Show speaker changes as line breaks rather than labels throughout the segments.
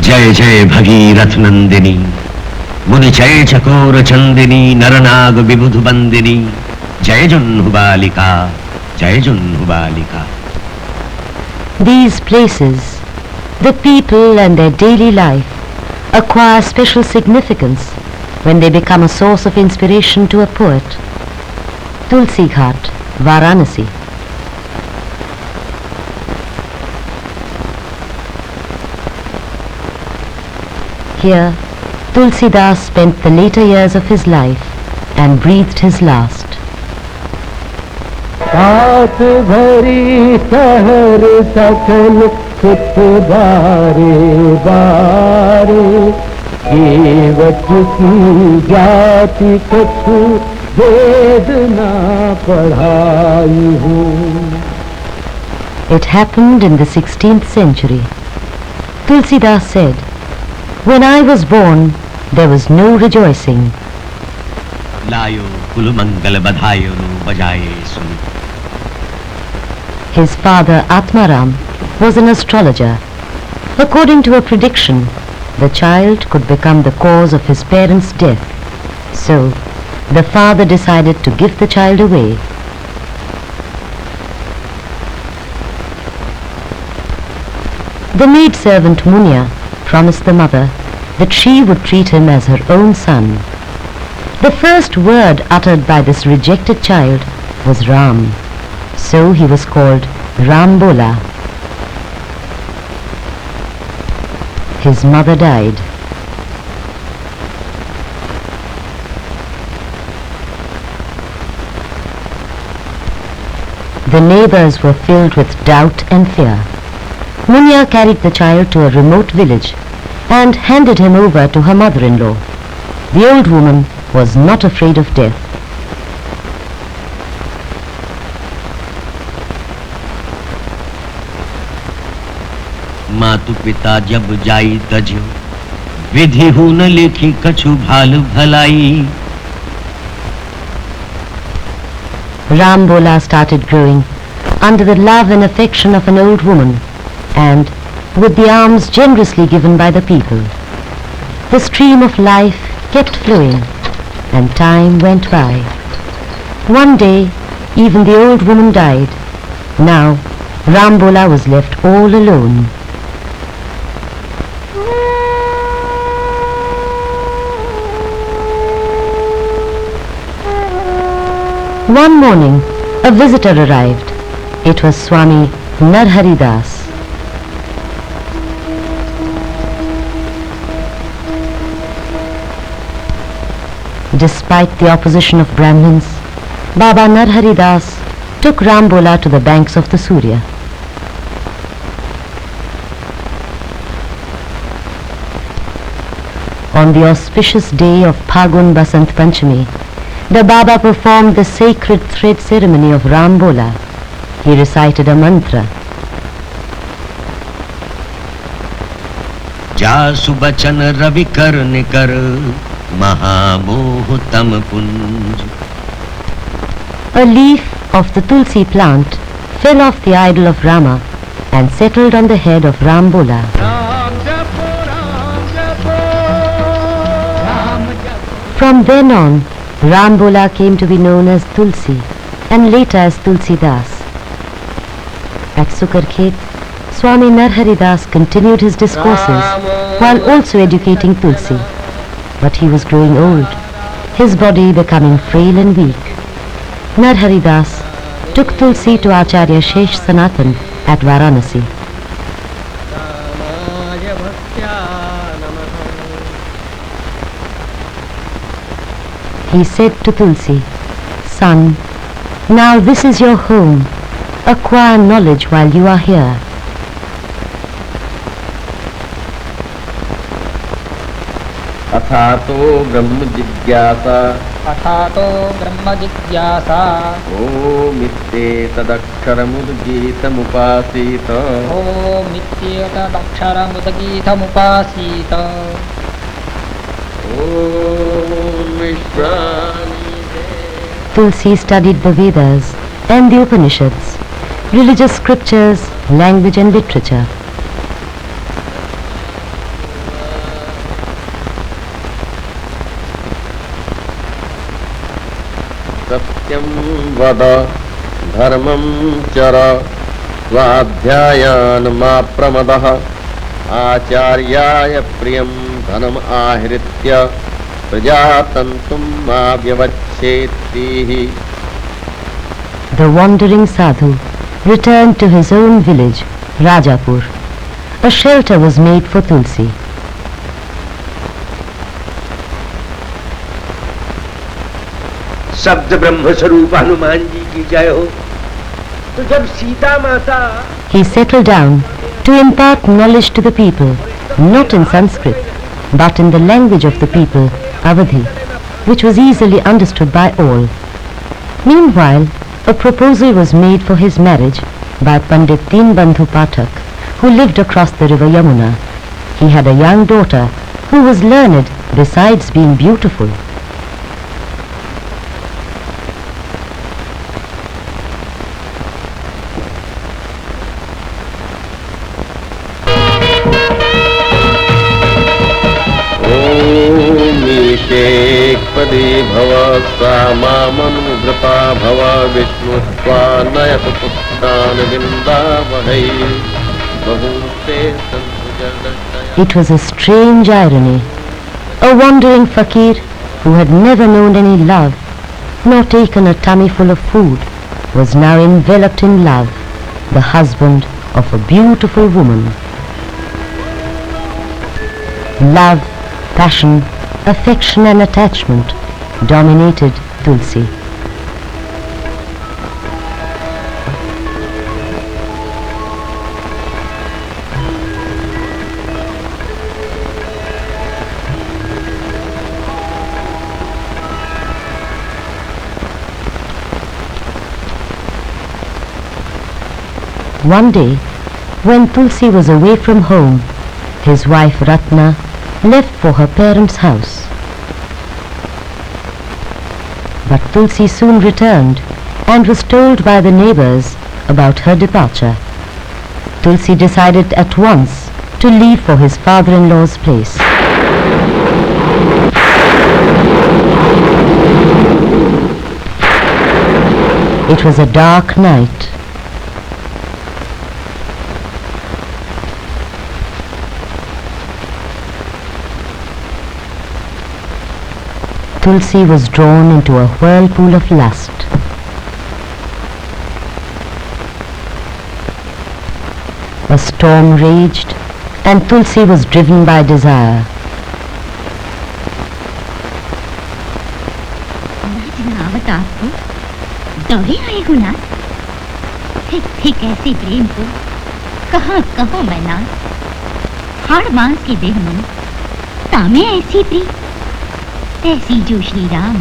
जय जय भगीरथ नंदिनी मुनि जय चकोर चंदिनी नरनाग विबुध बंदिनी जय जुन्हु बालिका जय जुन्हु बालिका.
These places, the people and their daily life acquire special significance when they become a source of inspiration to a poet. Tulsi Ghat, Varanasi. Here, Tulsidas spent the later years of his life and breathed his last.
साथ भरी शहर सकल सुख बारे बारे जीवत की जाति कछु वेद ना पढ़ाई हूँ.
It happened in the 16th century. Tulsidas said, "When I was born, there was no rejoicing."
लायो कुल मंगल बधायो बजाए सुन.
His father Atmaram was an astrologer. According to a prediction, the child could become the cause of his parents' death. So, the father decided to give the child away. The maidservant Munya promised the mother that she would treat him as her own son. The first word uttered by this rejected child was Ram. So he was called Rambola. His mother died. The neighbors were filled with doubt and fear. Munya carried the child to a remote village and handed him over to her mother-in-law. The old woman was not afraid of death.
मातु पिता जब जाई तज्यो विधि who न लेखी कछु भाल भलाई.
Rambola started growing under the love and affection of an old woman and with the alms generously given by the people. The stream of life kept flowing and time went by. One day, even the old woman died. Now, Rambola was left all alone. One morning, a visitor arrived. It was Swami Narharidas. Despite the opposition of Brahmins, Baba Narharidas took Rambola to the banks of the Surya. On the auspicious day of Phagun Basant Panchami, the Baba performed the sacred thread ceremony of Rambola. He recited a mantra.
जासु बचन रवि कर निकर महामोह तम पुंज.
A leaf of the Tulsi plant fell off the idol of Rama and settled on the head of Rambola. From then on, Rambola came to be known as Tulsi and later as Tulsidas. At Sukarkhet, Swami Narharidas continued his discourses while also educating Tulsi. But he was growing old, his body becoming frail and weak. Narharidas took Tulsi to Acharya Shesh Sanatan at Varanasi. He said to Tulsi, "Son, now this is your home. Acquire knowledge while you are here."
अथातो ब्रह्म जिज्ञासा
अथातो ब्रह्म जिज्ञासा
ओमित्येतदक्षरमुद्गीतमुपासीत
ओमित्येतदक्षरमुद्गीतमुपासीत
Tulsi studied the Vedas and the Upanishads, religious scriptures, language and literature.
सत्यं वद धर्मं चर स्वाध्यायान् मा प्रमदः आचार्याय प्रियं धनम् आहृत्य प्रजातन्तुं मा व्यवच्छेत्तिः.
The wandering sadhu returned to his own village, Rajapur. A shelter was made for Tulsi.
शब्द ब्रह्म स्वरूप हनुमान जी की जय हो. तो जब सीता माता
He settled down to impart knowledge to the people, not in Sanskrit, but in the language of the people, Avadhi, which was easily understood by all. Meanwhile, a proposal was made for his marriage by Pandit Deenbandhu Pathak, who lived across the river Yamuna. He had a young daughter who was learned besides being beautiful.
पदे भव सा मामनुव्रता भव विष्णुत्वा नयत पुत्रान् विन्दावहै बहुते सन्तु जगदशय.
It was a strange irony. A wandering fakir who had never known any love, nor taken a tummy full of food, was now enveloped in love, the husband of a beautiful woman. Love, passion, affection and attachment dominated Tulsi. One day, when Tulsi was away from home, his wife Ratna left for her parents' house. But Tulsi soon returned and was told by the neighbors about her departure. Tulsi decided at once to leave for his father-in-law's place. It was a dark night. Tulsi was drawn into a whirlpool of lust. A storm raged, and Tulsi was driven by desire.
ऐसे प्रेम को कहाँ कहो मैं ना, हाड़ मांस की देह मन तामे ऐसी प्री, ऐसी जो श्री राम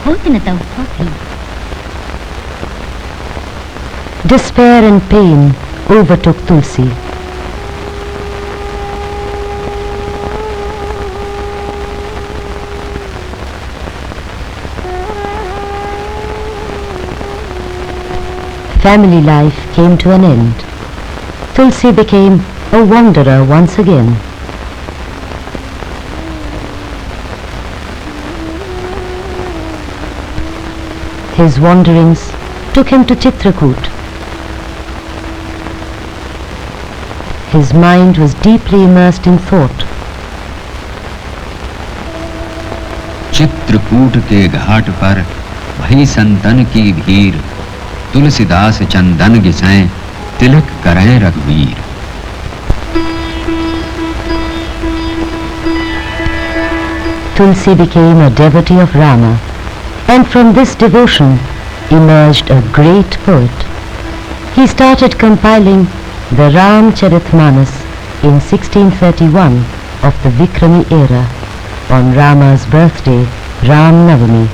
होत न तब भी.
Despair and pain overtook Tulsi. Family life came to an end. Tulsi became a wanderer once again. His wanderings took him to Chitrakoot. His mind was deeply immersed in thought.
Chitrakoot के घाट पर भई संतन की भीड़, तुलसीदास चंदन घिसाएं तिलक करें रघुवीर.
Tulsi became a devotee of Rama, and from this devotion emerged a great poet. He started compiling the Ramcharitmanas in 1631 of the Vikrami era on Rama's birthday, Ram Navami.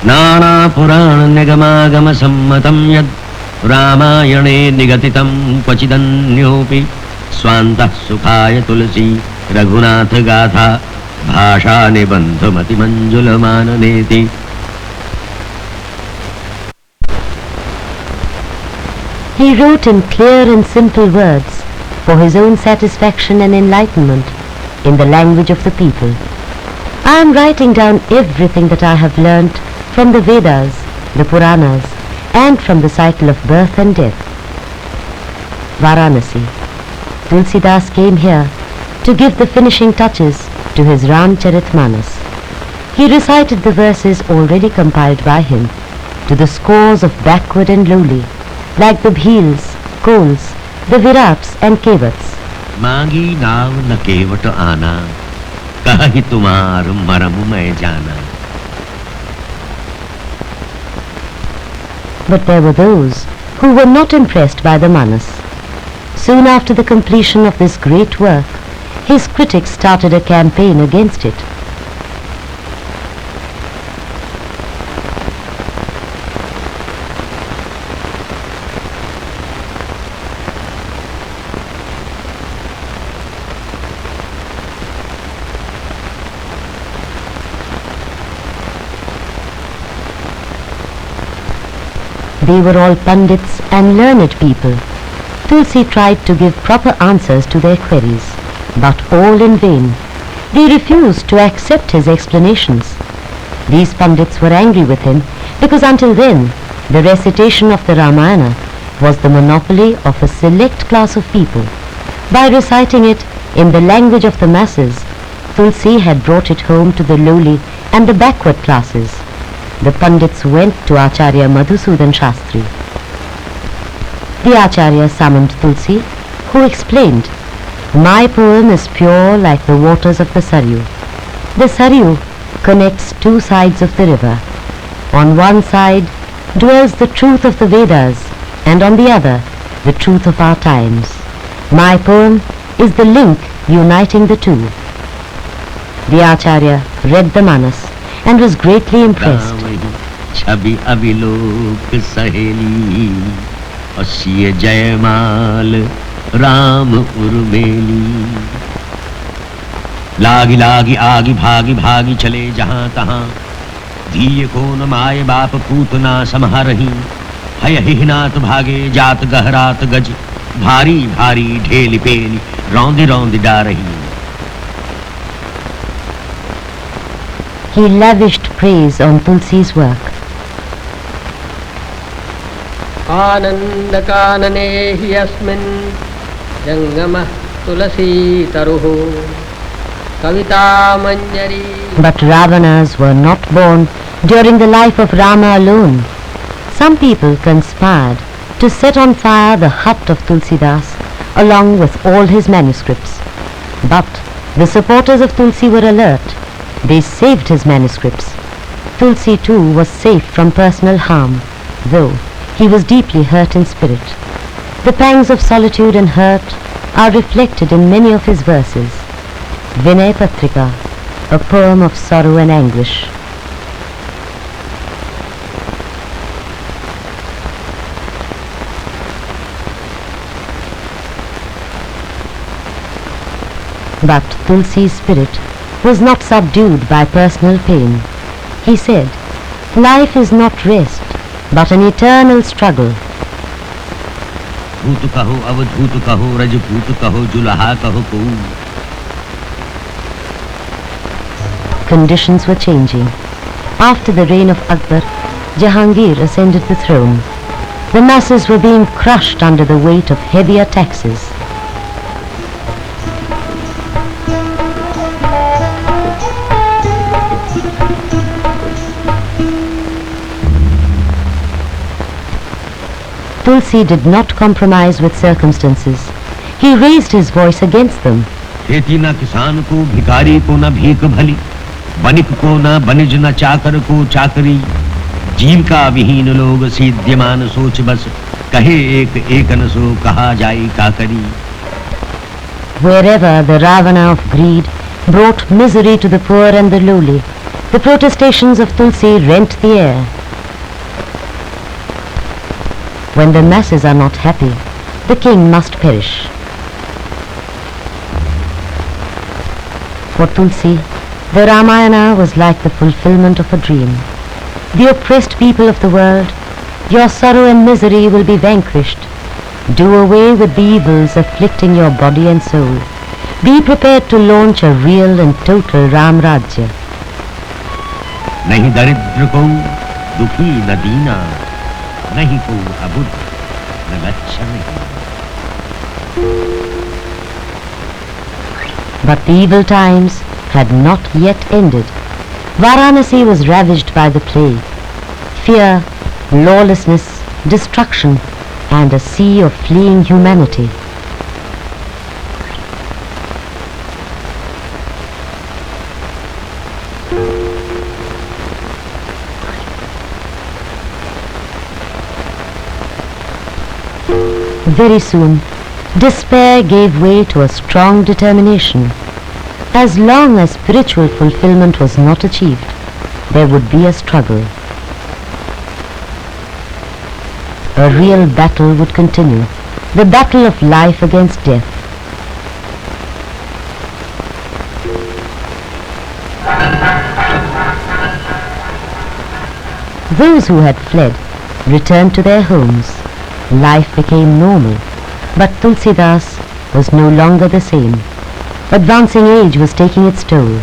नाना पुराण निगमागम सम्मतं यद् रामायणे निगदितं क्वचिदन्योऽपि स्वान्तः सुखाय तुलसी रघुनाथ गाथा भाषा निबन्धमति मंजुलमाननेति.
He wrote in clear and simple words for his own satisfaction and enlightenment in the language of the people. I am writing down everything that I have learnt from the Vedas, the Puranas, and from the cycle of birth and death. Varanasi. Tulsidas came here to give the finishing touches to his Ramcharitmanas. He recited the verses already compiled by him to the scores of backward and lowly, like the Bhils, Kols, the Virats and Kevats.
मांगी नाव न केवट आना, कहि तुम्हार मरम मैं जाना.
But there were those who were not impressed by the Manas. Soon after the completion of this great work, his critics started a campaign against it. They were all pundits and learned people. Tulsi tried to give proper answers to their queries, but all in vain. They refused to accept his explanations. These pundits were angry with him because until then, the recitation of the Ramayana was the monopoly of a select class of people. By reciting it in the language of the masses, Tulsi had brought it home to the lowly and the backward classes. The pundits went to Acharya Madhusudan Shastri. The Acharya summoned Tulsi, who explained, "My poem is pure like the waters of the Saryu. The Saryu connects two sides of the river. On one side dwells the truth of the Vedas, and on the other, the truth of our times. My poem is the link uniting the two." The Acharya read the Manas and was greatly impressed.
छवि अविलोक सहेली, असिय जयमाल राम उर्मेली. लागी लागी आगी भागी भागी चले जहां तहां, धीय को न माए बाप पूतना समहरही. हय हिनात भागे जात गहरात गज, भारी भारी ढेली पेली रौंदी रौंदी डारही.
He lavished praise on Tulsi's work.
आनंद कानने हि अस्मिन् जंगमः तुलसी तरुः कविता मंजरी.
But Ravanas were not born during the life of Rama alone. Some people conspired to set on fire the hut of Tulsidas along with all his manuscripts. But the supporters of Tulsi were alert. They saved his manuscripts. Tulsi too was safe from personal harm, though he was deeply hurt in spirit. The pangs of solitude and hurt are reflected in many of his verses. Vinay Patrika, a poem of sorrow and anguish. But Tulsi's spirit was not subdued by personal pain. He said, "Life is not rest, but an eternal struggle."
भूत कहो अवधूत कहो रजपूत कहो जुलहा कहो को.
Conditions were changing. After the reign of Akbar, Jahangir ascended the throne. The masses were being crushed under the weight of heavier taxes. Tulsi did not compromise with circumstances. He raised his voice against them.
खेती न किसान को, भिखारी को न भीख भली, बनिक को न बनिज न चाकर को चाकरी. जीविका विहीन लोग सीध्यमान सोच बस, कहे एक एक न सो कहा जाई का करी.
Wherever the Ravana of greed brought misery to the poor and the lowly, the protestations of Tulsi rent the air. When the masses are not happy, the king must perish. For Tulsi, the Ramayana was like the fulfillment of a dream. The oppressed people of the world, your sorrow and misery will be vanquished. Do away with the evils afflicting your body and soul. Be prepared to launch a real and total Ram Rajya.
नहीं दरिद्र को दुखी न दीना, नहीं को अबुद्ध न लक्षण।
But the evil times had not yet ended. Varanasi was ravaged by the plague. Fear, lawlessness, destruction, and a sea of fleeing humanity. Very soon, despair gave way to a strong determination. As long as spiritual fulfillment was not achieved, there would be a struggle. A real battle would continue, the battle of life against death. Those who had fled returned to their homes. Life became normal, but Tulsidas was no longer the same. Advancing age was taking its toll.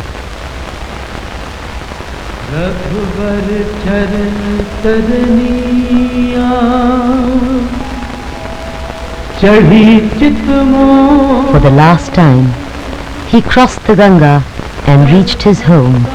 For the last time, he crossed the Ganga and reached his home.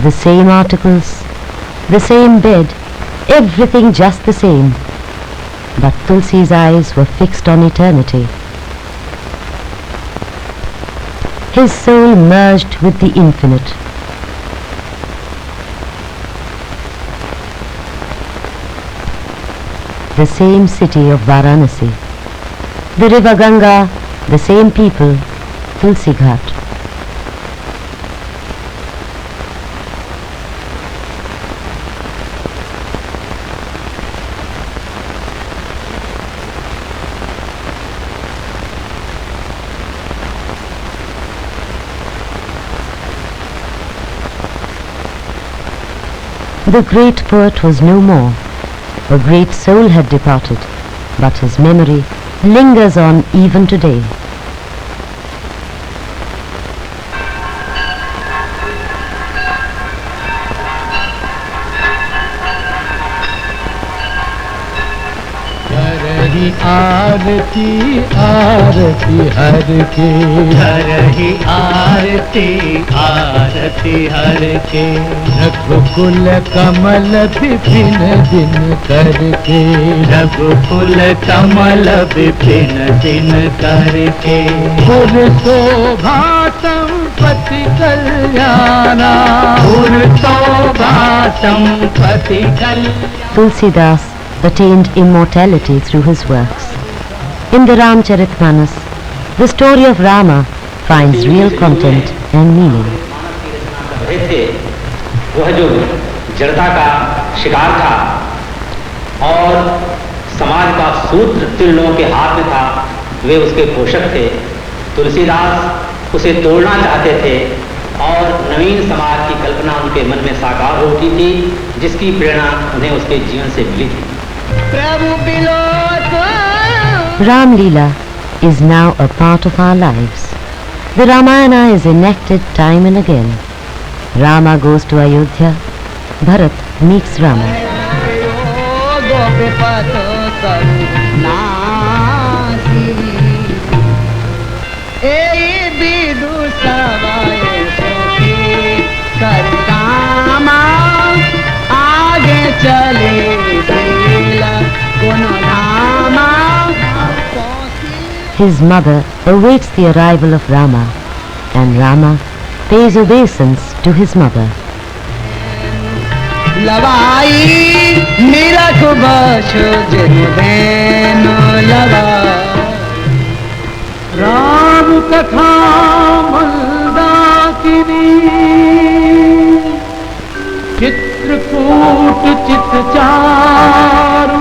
The same articles, the same bed, everything just the same. But Tulsi's eyes were fixed on eternity. His soul merged with the infinite. The same city of Varanasi, the river Ganga, the same people, Tulsi Ghat. The great poet was no more. A great soul had departed, but his memory lingers on even today.
आरती आरती हर के, हर ही आरती आरती हर के, रघुकुल कमल विपिन दिन करके, रघुकुल कमल विपिन दिन करके, पुर शोभा संपत्ति कल्याणा, पुर शोभा संपत्ति कल्याणा.
Tulsidas attained immortality through his works. In the Ramcharitmanas, the story of Rama finds real content and meaning.
वह जो जड़ता का शिकार था और समाज का सूत्र तीन लोगों के हाथ में था, वे उसके पोषक थे. तुलसीदास उसे तोड़ना चाहते थे और नवीन समाज की कल्पना उनके मन में साकार होती थी, जिसकी प्रेरणा उन्हें उसके जीवन से मिली थी.
Ram Leela is now a part of our lives. The Ramayana is enacted time and again. Rama goes to Ayodhya, Bharat meets Rama. His mother awaits the arrival of Rama, and Rama pays obeisance to his mother.
Ram कथा मंदाकिनी, चित्रकूट चितचारु,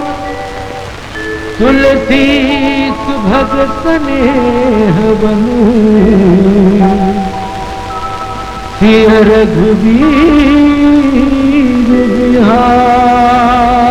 स्नेह बनू सिय रघुवीर बिहार।